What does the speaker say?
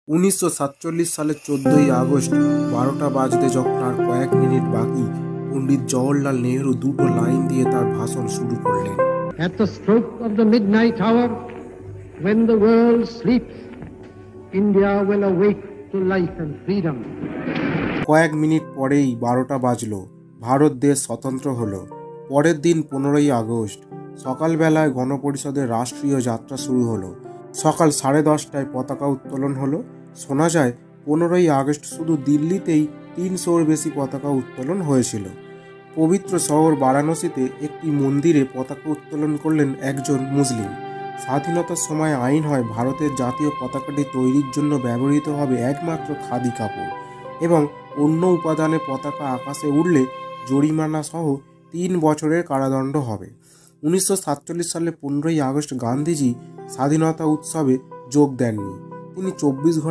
1947 সালের 14ই আগস্ট 12টা বাজতে যখন আর কয়েক মিনিট বাকি, পণ্ডিত জওহরলাল নেহরু দুটো লাইন দিয়ে তার ভাষণ শুরু করলেন। At the stroke of the midnight hour, when the world sleeps, India will awake to life and freedom. কয়েক মিনিট পরেই 12টা বাজলো, ভারত দেশ স্বতন্ত্র হলো। পরের দিন 15ই আগস্ট সকালবেলায় গণপরিষদের রাষ্ট্রীয় যাত্রা শুরু হলো। সকাল 10:30টায় পতাকা উত্তোলন হলো। শোনা যায় 15ই আগস্ট শুধু দিল্লিতেই 300-র বেশি পতাকা উত্তোলন হয়েছিল। পবিত্র শহর বারাণসীতে একটি মন্দিরে পতাকা উত্তোলন করলেন একজন মুসলিম। স্বাধীনতার সময় আইন হয় ভারতের জাতীয় পতাকাটি তৈরির জন্য ব্যবহৃত হবে একমাত্র খাদি কাপড় এবং অন্য উপাদানে পতাকা আকাশে উড়লে জরিমানা সহ 3 বছরের কারাদণ্ড হবে। 1947 সালে 15ই আগস্ট গান্ধীজি স্বাধীনতা উৎসবে যোগ দেননি। তিনি 24 ঘন্টা